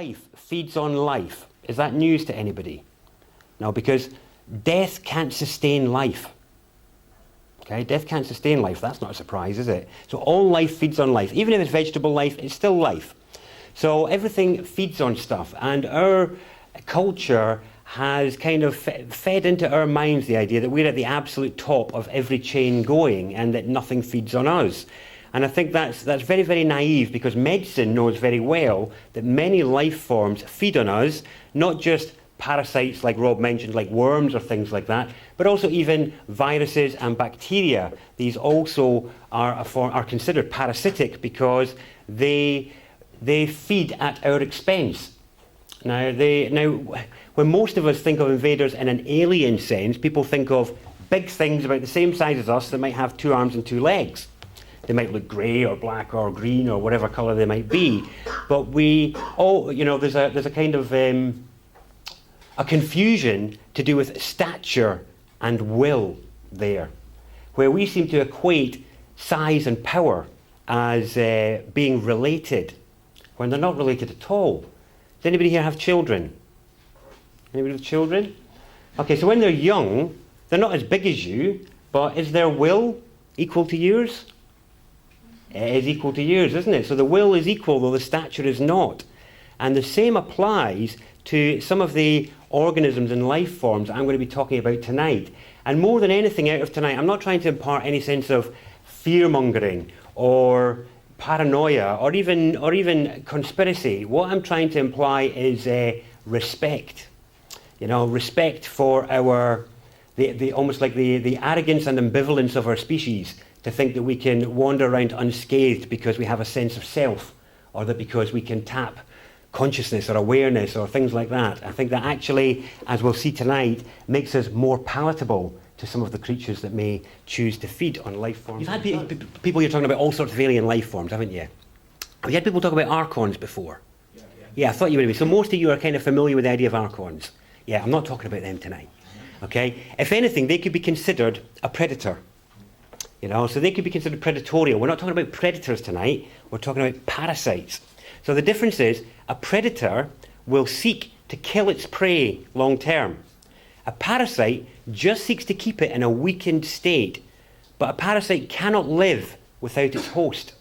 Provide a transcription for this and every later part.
life feeds on life. Is that news to anybody? No, because death can't sustain life. Okay, death can't sustain life. That's not a surprise, is it? So all life feeds on life. Even if it's vegetable life, it's still life. So everything feeds on stuff. And our culture has kind of fed into our minds the idea that we're at the absolute top of every chain going and that nothing feeds on us. And I think that's very, very naive, because medicine knows very well that many life forms feed on us, not just parasites like Rob mentioned, like worms or things like that, but also even viruses and bacteria. These also are considered parasitic because they feed at our expense. Now, when most of us think of invaders in an alien sense, people think of big things about the same size as us that might have 2 arms and 2 legs. They might look grey or black or green or whatever colour they might be. But there's a kind of a confusion to do with stature and will there, where we seem to equate size and power as being related, when they're not related at all. Does anybody here have children? Anybody with children? Okay, so when they're young, they're not as big as you, but is their will equal to yours? It is equal to yours, isn't it? So the will is equal, though the stature is not. And the same applies to some of the organisms and life forms I'm going to be talking about tonight. And more than anything out of tonight, I'm not trying to impart any sense of fear-mongering or paranoia or even conspiracy. What I'm trying to imply is respect. Respect for almost like the arrogance and ambivalence of our species, to think that we can wander around unscathed because we have a sense of self, or that because we can tap consciousness or awareness or things like that. I think that actually, as we'll see tonight, makes us more palatable to some of the creatures that may choose to feed on life forms. You've had people you're talking about all sorts of alien life forms, haven't you? Have you had people talk about archons before? Yeah, I thought you would be. So most of you are kind of familiar with the idea of archons. Yeah, I'm not talking about them tonight. Okay? If anything, they could be considered a predator. So they could be considered predatorial. We're not talking about predators tonight. We're talking about parasites. So the difference is, a predator will seek to kill its prey long term. A parasite just seeks to keep it in a weakened state. But a parasite cannot live without its host.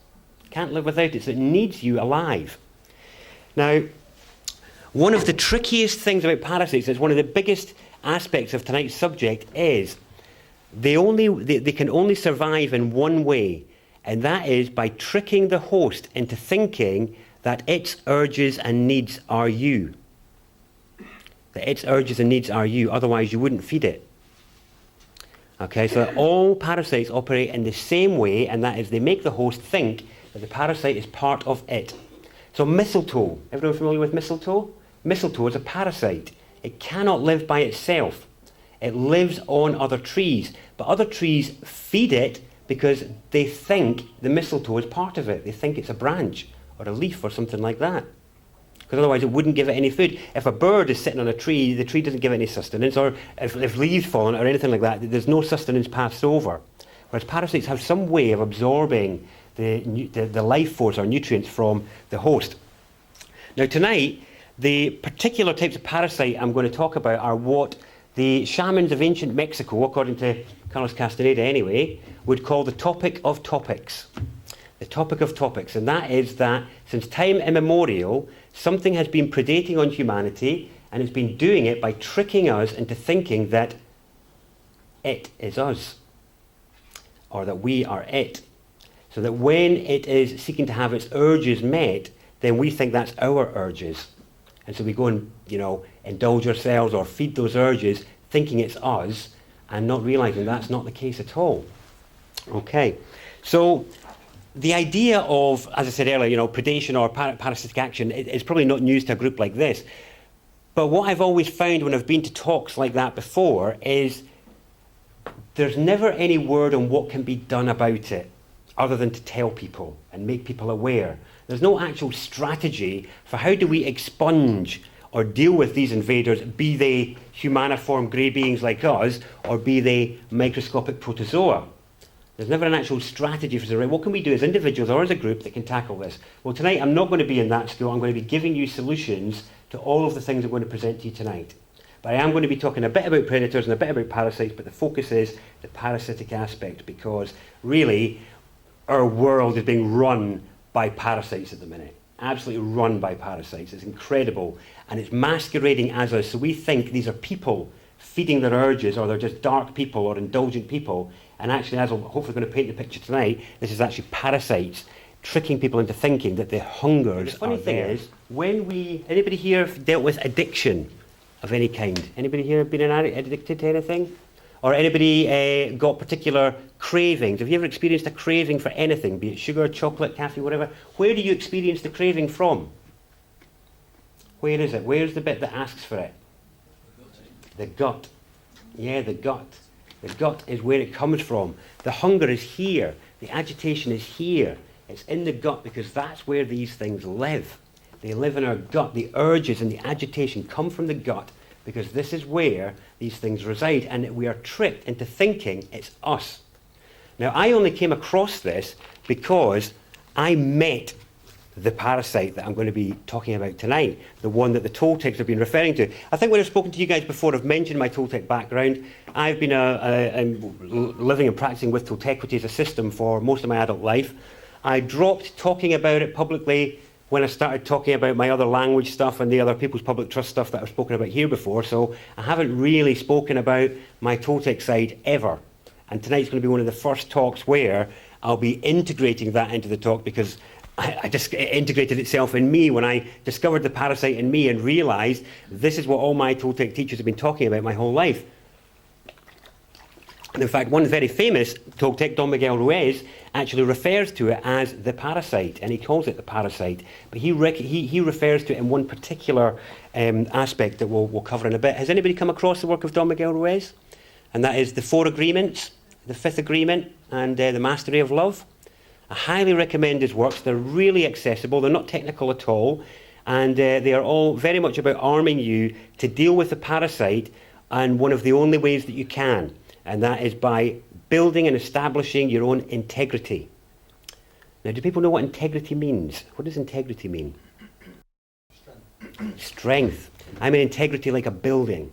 Can't live without it, so it needs you alive. Now, one of the trickiest things about parasites, is one of the biggest aspects of tonight's subject, is they can only survive in one way, and that is by tricking the host into thinking that its urges and needs are you. That its urges and needs are you, otherwise you wouldn't feed it. Okay, so all parasites operate in the same way, and that is they make the host think that the parasite is part of it. So mistletoe, everyone familiar with mistletoe? Mistletoe is a parasite. It cannot live by itself. It lives on other trees, but other trees feed it because they think the mistletoe is part of it. They think it's a branch or a leaf or something like that, because otherwise it wouldn't give it any food. If a bird is sitting on a tree, the tree doesn't give it any sustenance, or if leaves fall on it or anything like that, there's no sustenance passed over. Whereas parasites have some way of absorbing the life force or nutrients from the host. Now tonight, the particular types of parasite I'm going to talk about are what the shamans of ancient Mexico, according to Carlos Castaneda anyway, would call the topic of topics. The topic of topics, and that is that since time immemorial, something has been predating on humanity, and it's been doing it by tricking us into thinking that it is us, or that we are it. So that when it is seeking to have its urges met, then we think that's our urges. And so we go and, indulge ourselves or feed those urges, thinking it's us, and not realizing that's not the case at all. Okay, so the idea of, as I said earlier, predation or parasitic action is probably not news to a group like this. But what I've always found when I've been to talks like that before is there's never any word on what can be done about it, other than to tell people and make people aware. There's no actual strategy for how do we expunge or deal with these invaders, be they humaniform grey beings like us, or be they microscopic protozoa. There's never an actual strategy for what can we do as individuals or as a group that can tackle this. Well, tonight I'm not going to be in that school. I'm going to be giving you solutions to all of the things I'm going to present to you tonight. But I am going to be talking a bit about predators and a bit about parasites, but the focus is the parasitic aspect, because really our world is being run by parasites at the minute. Absolutely run by parasites. It's incredible. And it's masquerading as us. So we think these are people feeding their urges, or they're just dark people or indulgent people. And actually, as I'm hopefully going to paint the picture tonight, this is actually parasites tricking people into thinking that the hungers. The funny thing is, anybody here dealt with addiction of any kind? Anybody here been addicted to anything? Or anybody got particular cravings? Have you ever experienced a craving for anything, be it sugar, chocolate, caffeine, whatever? Where do you experience the craving from? Where is it? Where's the bit that asks for it? The gut. Yeah, the gut. The gut is where it comes from. The hunger is here. The agitation is here. It's in the gut, because that's where these things live. They live in our gut. The urges and the agitation come from the gut, because this is where these things reside, and we are tricked into thinking it's us. Now, I only came across this because I met the parasite that I'm going to be talking about tonight, the one that the Toltecs have been referring to. I think when I've spoken to you guys before, I've mentioned my Toltec background. I've been living and practicing with Toltequity as a system for most of my adult life. I dropped talking about it publicly when I started talking about my other language stuff and the other people's public trust stuff that I've spoken about here before, so I haven't really spoken about my Toltec side ever. And tonight's going to be one of the first talks where I'll be integrating that into the talk, because I just integrated itself in me when I discovered the parasite in me and realised this is what all my Toltec teachers have been talking about my whole life. And in fact, one very famous Toltec, Don Miguel Ruiz, actually refers to it as the parasite, and he calls it the parasite. But he refers to it in one particular aspect that we'll cover in a bit. Has anybody come across the work of Don Miguel Ruiz? And that is the 4 agreements, the 5th agreement, and the mastery of love. I highly recommend his works. They're really accessible. They're not technical at all. And they are all very much about arming you to deal with the parasite, and one of the only ways that you can. And that is by building and establishing your own integrity. Now, do people know what integrity means? What does integrity mean? Strength. I mean integrity like a building.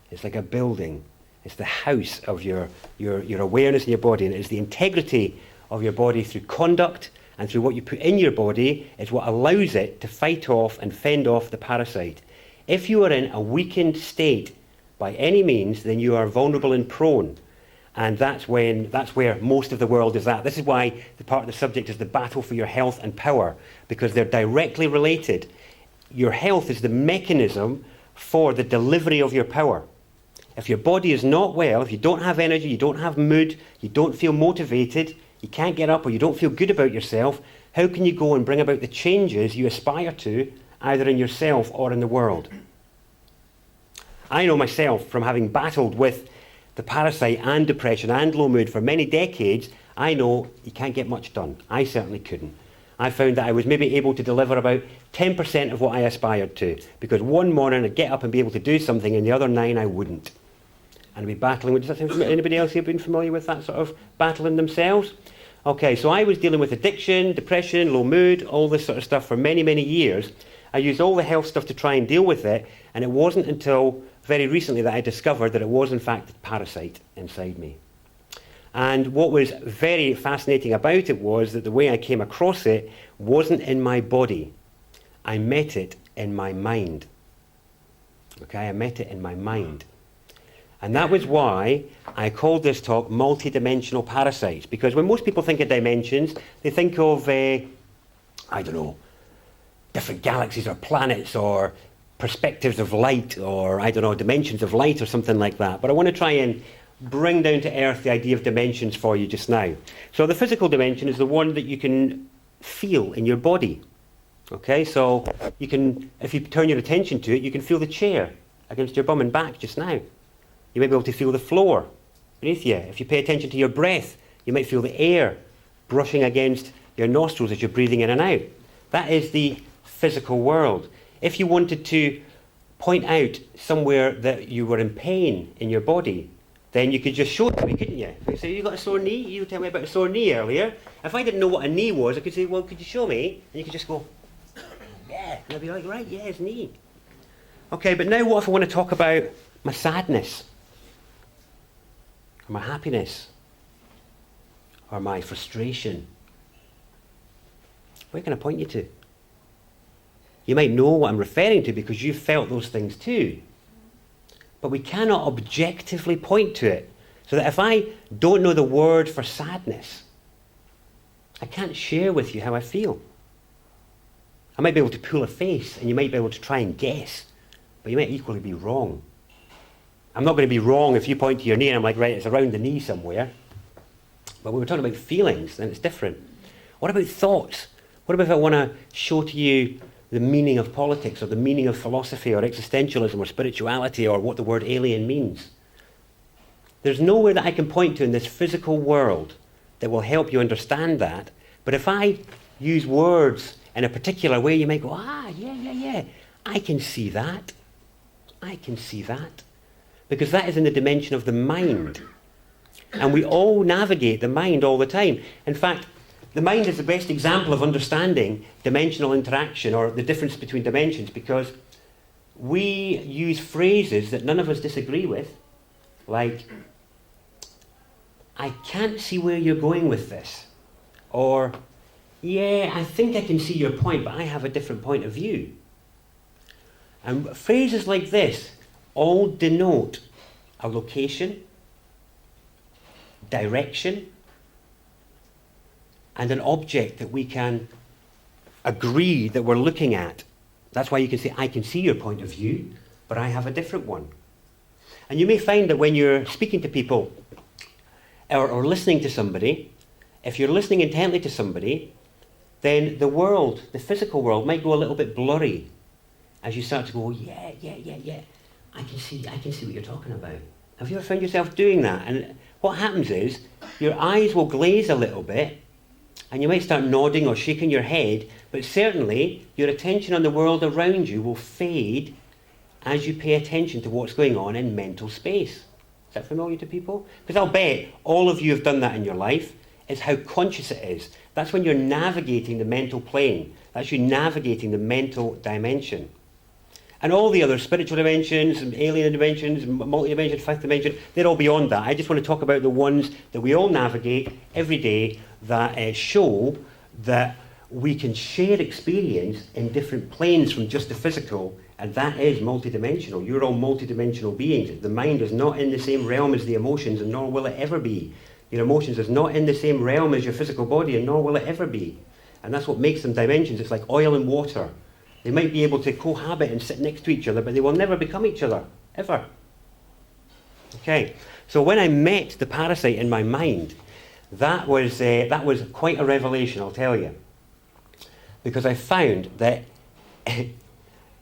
It's like a building. It's the house of your awareness in your body, and it is the integrity of your body through conduct and through what you put in your body is what allows it to fight off and fend off the parasite. If you are in a weakened state by any means, then you are vulnerable and prone. And that's where most of the world is at. This is why the part of the subject is the battle for your health and power, because they're directly related. Your health is the mechanism for the delivery of your power. If your body is not well, if you don't have energy, you don't have mood, you don't feel motivated, you can't get up, or you don't feel good about yourself, how can you go and bring about the changes you aspire to, either in yourself or in the world? I know myself, from having battled with the parasite and depression and low mood for many decades, I know you can't get much done. I certainly couldn't. I found that I was maybe able to deliver about 10% of what I aspired to, because one morning I'd get up and be able to do something, and the other 9 I wouldn't. And I'd be battling with, does that sound familiar? Anybody else here been familiar with that sort of battling themselves? Okay, so I was dealing with addiction, depression, low mood, all this sort of stuff for many, many years. I used all the health stuff to try and deal with it, and it wasn't until very recently that I discovered that it was in fact a parasite inside me. And what was very fascinating about it was that the way I came across it wasn't in my body. I met it in my mind. Okay, I met it in my mind. And that was why I called this talk Multi-Dimensional Parasites, because when most people think of dimensions, they think of, I don't know, different galaxies or planets or perspectives of light, or, I don't know, dimensions of light or something like that. But I want to try and bring down to earth the idea of dimensions for you just now. So the physical dimension is the one that you can feel in your body. Okay, so you can, if you turn your attention to it, you can feel the chair against your bum and back just now. You might be able to feel the floor beneath you. If you pay attention to your breath, you might feel the air brushing against your nostrils as you're breathing in and out. That is the physical world. If you wanted to point out somewhere that you were in pain in your body, then you could just show it to me, couldn't you? You say, you got a sore knee? You tell me about a sore knee earlier. If I didn't know what a knee was, I could say, well, could you show me? And you could just go, yeah. And I'd be like, right, yeah, it's knee. Okay, but now what if I want to talk about my sadness? Or my happiness? Or my frustration? Where can I point you to? You might know what I'm referring to because you've felt those things too. But we cannot objectively point to it. So that if I don't know the word for sadness, I can't share with you how I feel. I might be able to pull a face and you might be able to try and guess, but you might equally be wrong. I'm not going to be wrong if you point to your knee and I'm like, right, it's around the knee somewhere. But when we're talking about feelings, then it's different. What about thoughts? What about if I want to show to you the meaning of politics or the meaning of philosophy or existentialism or spirituality or what the word alien means? There's nowhere that I can point to in this physical world that will help you understand that. But if I use words in a particular way, you might go, yeah, I can see that. I can see that. Because that is in the dimension of the mind. And we all navigate the mind all the time. In fact, the mind is the best example of understanding dimensional interaction or the difference between dimensions, because we use phrases that none of us disagree with, like, I can't see where you're going with this. Or, yeah, I think I can see your point, but I have a different point of view. And phrases like this all denote a location, direction, and an object that we can agree that we're looking at. That's why you can say, I can see your point of view, but I have a different one. And you may find that when you're speaking to people or listening to somebody, if you're listening intently to somebody, then the world, the physical world, might go a little bit blurry as you start to go, yeah, I can see what you're talking about. Have you ever found yourself doing that? And what happens is your eyes will glaze a little bit, and you might start nodding or shaking your head, but certainly your attention on the world around you will fade as you pay attention to what's going on in mental space. Is that familiar to people? Because I'll bet all of you have done that in your life. It's how conscious it is. That's when you're navigating the mental plane. That's you navigating the mental dimension. And all the other spiritual dimensions, and alien dimensions, multi-dimension, fifth dimension, they're all beyond that. I just want to talk about the ones that we all navigate every day that show that we can share experience in different planes from just the physical, and that is multidimensional. You're all multidimensional beings. The mind is not in the same realm as the emotions, and nor will it ever be. Your emotions is not in the same realm as your physical body, and nor will it ever be. And that's what makes them dimensions. It's like oil and water. They might be able to cohabit and sit next to each other, but they will never become each other, ever. Okay, so when I met the parasite in my mind, that was quite a revelation, I'll tell you. Because I found that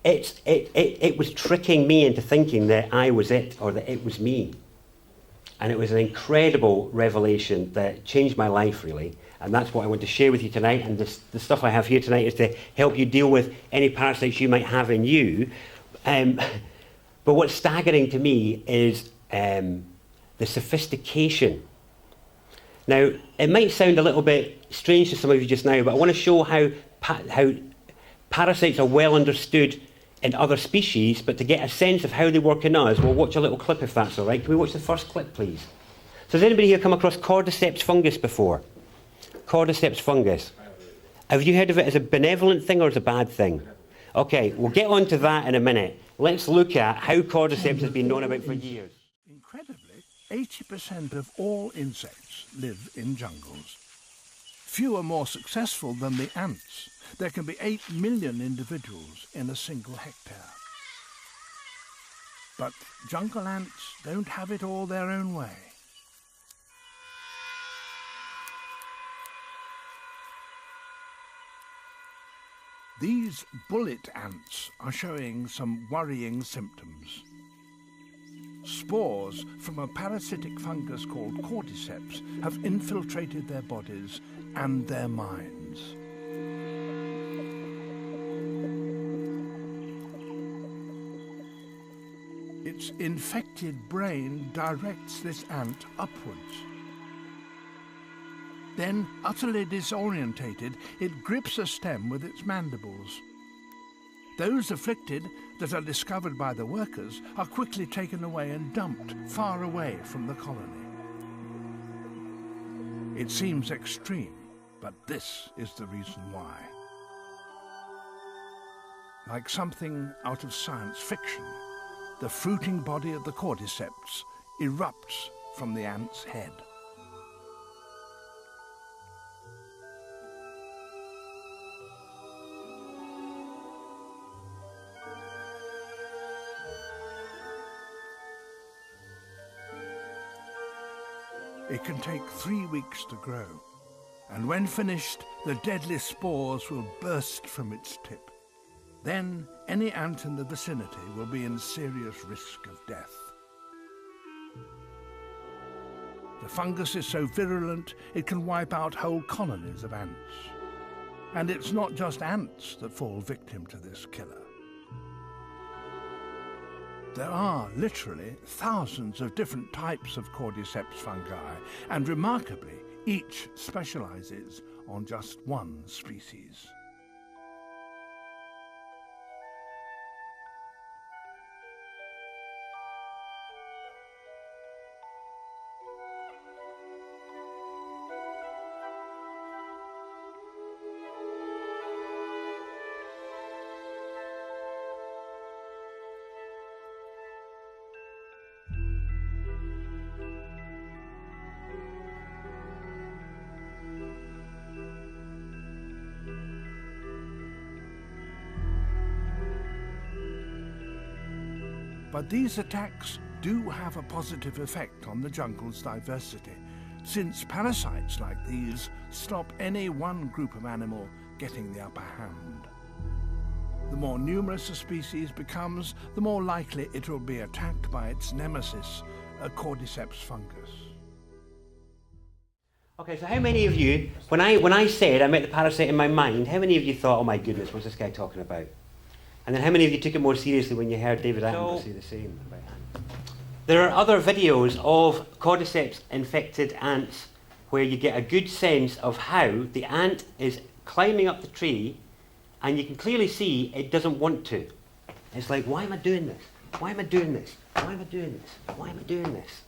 it was tricking me into thinking that I was it, or that it was me. And it was an incredible revelation that changed my life, really. And that's what I want to share with you tonight. And the stuff I have here tonight is to help you deal with any parasites you might have in you. But what's staggering to me is the sophistication. Now, it might sound a little bit strange to some of you just now, but I want to show how parasites are well understood in other species, but to get a sense of how they work in us, we'll watch a little clip if that's all right. Can we watch the first clip, please? So has anybody here come across cordyceps fungus before? Cordyceps fungus. Have you heard of it as a benevolent thing or as a bad thing? Okay, we'll get on to that in a minute. Let's look at how cordyceps has been known about for years. Incredibly, 80% of all insects live in jungles. Few are more successful than the ants. There can be 8 million individuals in a single hectare. But jungle ants don't have it all their own way. These bullet ants are showing some worrying symptoms. Spores from a parasitic fungus called cordyceps have infiltrated their bodies and their minds. It's its infected brain directs this ant upwards. Then, utterly disorientated, it grips a stem with its mandibles. Those afflicted that are discovered by the workers are quickly taken away and dumped far away from the colony. It seems extreme, but this is the reason why. Like something out of science fiction, the fruiting body of the cordyceps erupts from the ant's head. It can take 3 weeks to grow, and when finished, the deadly spores will burst from its tip. Then any ant in the vicinity will be in serious risk of death. The fungus is so virulent it can wipe out whole colonies of ants. And it's not just ants that fall victim to this killer. There are literally thousands of different types of cordyceps fungi, and remarkably, each specializes on just one species. But these attacks do have a positive effect on the jungle's diversity, since parasites like these stop any one group of animal getting the upper hand. The more numerous a species becomes, the more likely it will be attacked by its nemesis, a cordyceps fungus. Okay, so how many of you, when I said I met the parasite in my mind, how many of you thought, oh my goodness, what's this guy talking about? And then how many of you took it more seriously when you heard David Attenborough say the same about ants? There are other videos of cordyceps infected ants where you get a good sense of how the ant is climbing up the tree and you can clearly see it doesn't want to. It's like, why am I doing this? Why am I doing this? Why am I doing this? Why am I doing this?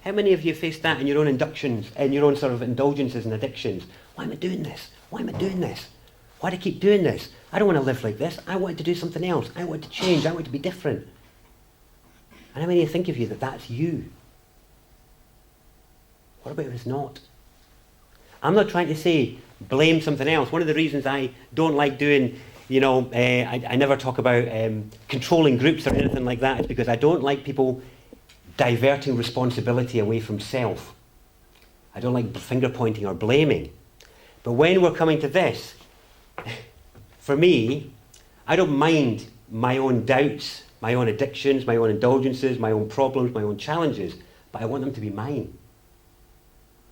How many of you faced that in your own inductions, in your own sort of indulgences and addictions? Why am I doing this? Why am I doing this? Why do I keep doing this? I don't want to live like this. I want to do something else. I want to change. I want to be different. And how many of you think of you that that's you? What about if it's not? I'm not trying to say blame something else. One of the reasons I don't like doing, I never talk about controlling groups or anything like that is because I don't like people diverting responsibility away from self. I don't like finger pointing or blaming. But when we're coming to this, for me, I don't mind my own doubts, my own addictions, my own indulgences, my own problems, my own challenges, but I want them to be mine.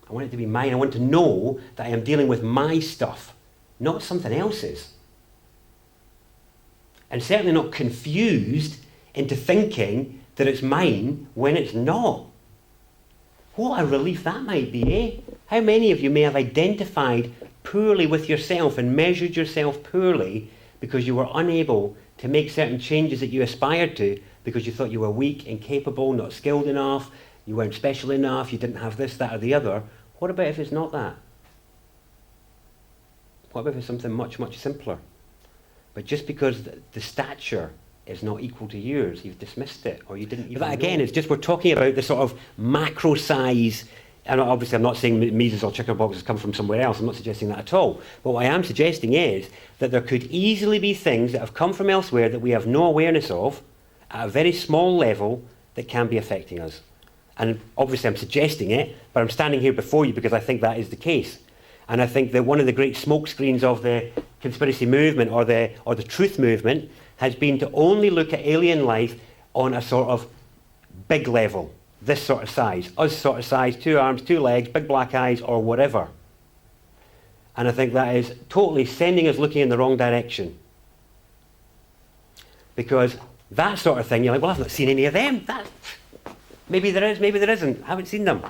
I want it to be mine. I want to know that I am dealing with my stuff, not something else's. And certainly not confused into thinking that it's mine when it's not. What a relief that might be, eh? How many of you may have identified poorly with yourself and measured yourself poorly because you were unable to make certain changes that you aspired to because you thought you were weak, incapable, not skilled enough, you weren't special enough, you didn't have this, that or the other. What about if it's not that? What about if it's something much, much simpler? But just because the stature is not equal to yours, you've dismissed it, or you didn't even know. That again, it's just we're talking about the sort of macro size, and obviously I'm not saying that measles or chickenpox has come from somewhere else, I'm not suggesting that at all. But what I am suggesting is that there could easily be things that have come from elsewhere that we have no awareness of, at a very small level, that can be affecting us. And obviously I'm suggesting it, but I'm standing here before you because I think that is the case. And I think that one of the great smokescreens of the conspiracy movement or the truth movement has been to only look at alien life on a sort of big level, this sort of size, us sort of size, 2 arms, 2 legs, big black eyes, or whatever. And I think that is totally sending us looking in the wrong direction. Because That sort of thing. You're like, well, I've not seen any of them. Maybe there is, maybe there isn't. I haven't seen them.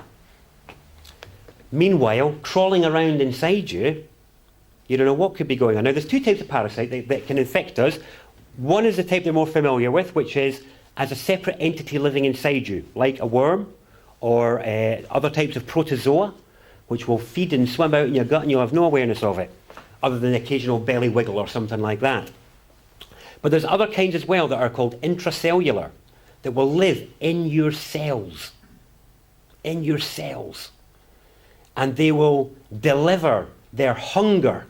Meanwhile, crawling around inside you, you don't know what could be going on. Now, there's two types of parasite that can infect us. One is the type they're more familiar with, which is as a separate entity living inside you, like a worm or other types of protozoa, which will feed and swim out in your gut and you'll have no awareness of it, other than the occasional belly wiggle or something like that. But there's other kinds as well that are called intracellular, that will live in your cells. In your cells. And they will deliver their hunger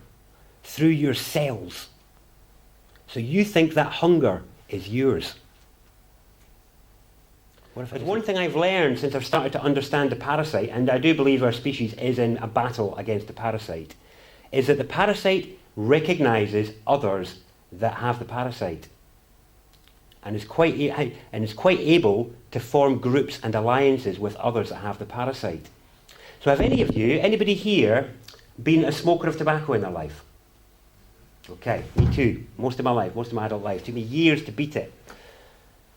through your cells. So you think that hunger is yours. One thing I've learned since I've started to understand the parasite, and I do believe our species is in a battle against the parasite, is that the parasite recognises others that have the parasite. And is quite able to form groups and alliances with others that have the parasite. So have anybody here, been a smoker of tobacco in their life? Okay, me too. Most of my life, most of my adult life. It took me years to beat it.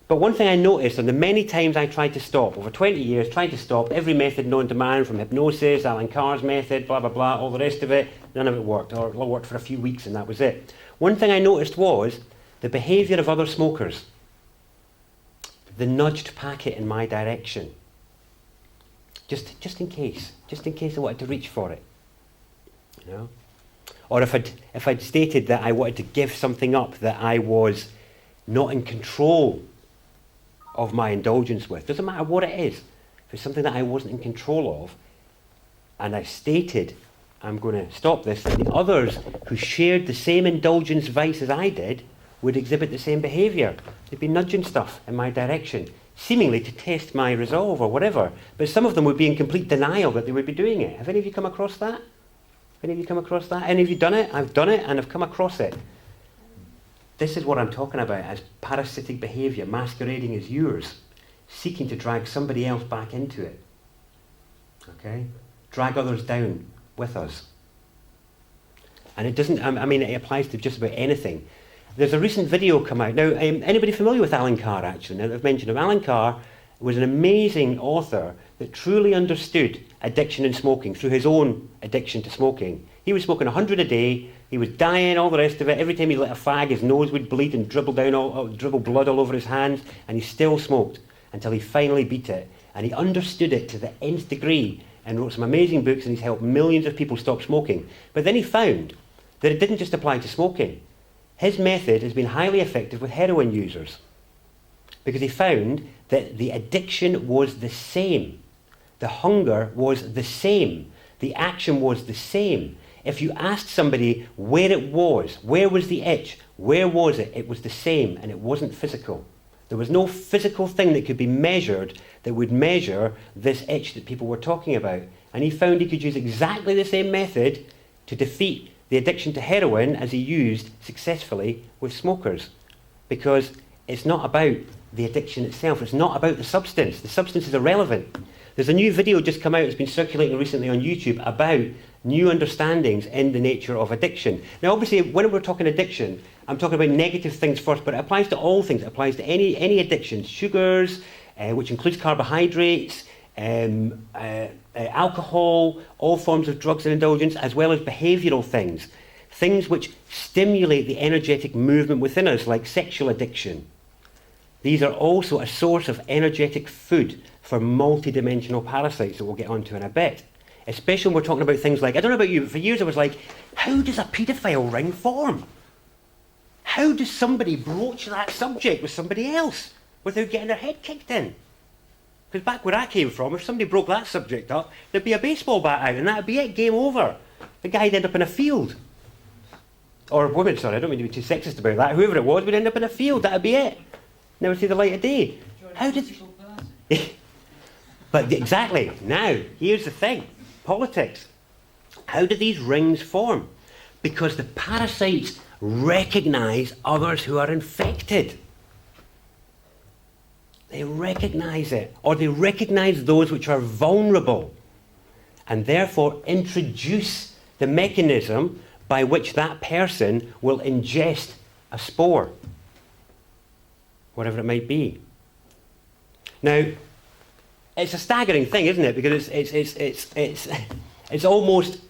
But one thing I noticed on the many times I tried to stop, over 20 years, tried to stop every method known to man, from hypnosis, Alan Carr's method, blah, blah, blah, all the rest of it, none of it worked, or it worked for a few weeks and that was it. One thing I noticed was the behaviour of other smokers. They nudged packet in my direction. Just in case I wanted to reach for it. You know? Or if I'd stated that I wanted to give something up that I was not in control of my indulgence with, doesn't matter what it is, if it's something that I wasn't in control of, and I stated I'm going to stop this, then the others who shared the same indulgence vice as I did would exhibit the same behaviour. They'd be nudging stuff in my direction, seemingly to test my resolve or whatever. But some of them would be in complete denial that they would be doing it. Have any of you come across that? Any of you come across that? Any of you done it? I've done it and I've come across it. This is what I'm talking about as parasitic behaviour masquerading as yours, seeking to drag somebody else back into it. Okay? Drag others down with us. And it doesn't, it applies to just about anything. There's a recent video come out. Now, anybody familiar with Alan Carr, actually? Now that I've mentioned him, Alan Carr was an amazing author that truly understood addiction and smoking through his own addiction to smoking. He was smoking 100 a day, he was dying, all the rest of it. Every time he lit a fag, his nose would bleed and dribble blood all over his hands, and he still smoked until he finally beat it. And he understood it to the nth degree and wrote some amazing books, and he's helped millions of people stop smoking. But then he found that it didn't just apply to smoking. His method has been highly effective with heroin users, because he found that the addiction was the same. The hunger was the same. The action was the same. If you asked somebody where it was, where was the itch, where was it, it was the same, and it wasn't physical. There was no physical thing that could be measured that would measure this itch that people were talking about. And he found he could use exactly the same method to defeat the addiction to heroin as he used successfully with smokers. Because it's not about the addiction itself. It's not about the substance. The substance is irrelevant. There's a new video just come out, it's been circulating recently on YouTube, about new understandings in the nature of addiction. Now obviously when we're talking addiction, I'm talking about negative things first, but it applies to all things. It applies to any addictions, sugars, which includes carbohydrates, alcohol, all forms of drugs and indulgence, as well as behavioural things. Things which stimulate the energetic movement within us, like sexual addiction. These are also a source of energetic food for multi-dimensional parasites that we'll get onto in a bit. Especially when we're talking about things like, I don't know about you, but for years I was like, how does a paedophile ring form? How does somebody broach that subject with somebody else without getting their head kicked in? Because back where I came from, if somebody broke that subject up, there'd be a baseball bat out and that'd be it, game over. The guy'd end up in a field. Or women, sorry, I don't mean to be too sexist about that. Whoever it was would end up in a field, that'd be it. Never see the light of day. How did... But exactly, now, here's the thing. Politics. How do these rings form? Because the parasites recognise others who are infected. They recognise it. Or they recognise those which are vulnerable. And therefore introduce the mechanism by which that person will ingest a spore. whatever it might be. Now, it's a staggering thing, isn't it? Because it's almost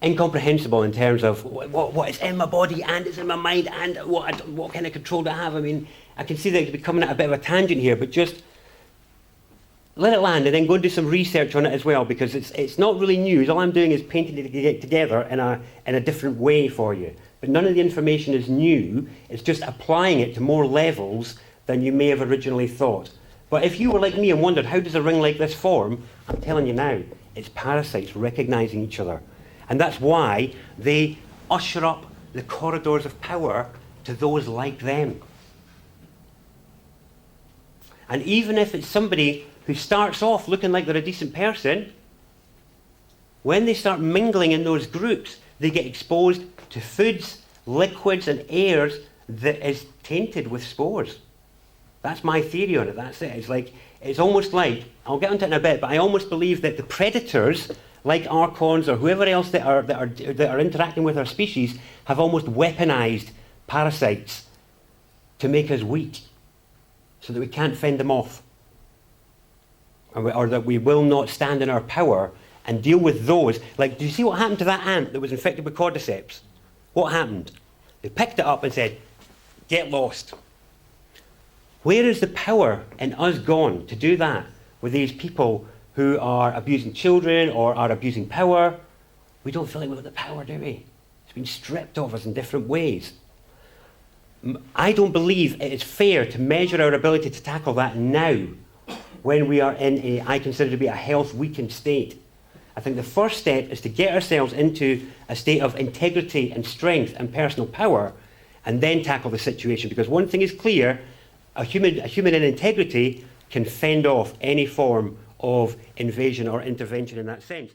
incomprehensible in terms of what is in my body and is in my mind and what kind of control do I have. I mean, I can see that it's becoming at a bit of a tangent here, but just let it land and then go and do some research on it as well, because it's not really news. All I'm doing is painting it together in a different way for you. But none of the information is new. It's just applying it to more levels than you may have originally thought. But if you were like me and wondered, how does a ring like this form? I'm telling you now, it's parasites recognizing each other. And that's why they usher up the corridors of power to those like them. And even if it's somebody who starts off looking like they're a decent person, when they start mingling in those groups, they get exposed to foods, liquids and airs that is tainted with spores. That's my theory on it. That's it. It's almost like, I'll get onto it in a bit, but I almost believe that the predators, like archons or whoever else that are interacting with our species, have almost weaponized parasites to make us weak, so that we can't fend them off, or that we will not stand in our power and deal with those. Like, do you see what happened to that ant that was infected with cordyceps? What happened? They picked it up and said, "Get lost." Where is the power in us gone to do that with these people who are abusing children or are abusing power? We don't feel like we've got the power, do we? It's been stripped of us in different ways. I don't believe it is fair to measure our ability to tackle that now, when we are in I consider to be a health-weakened state. I think the first step is to get ourselves into a state of integrity and strength and personal power, and then tackle the situation. Because one thing is clear, a human in integrity can fend off any form of invasion or intervention in that sense.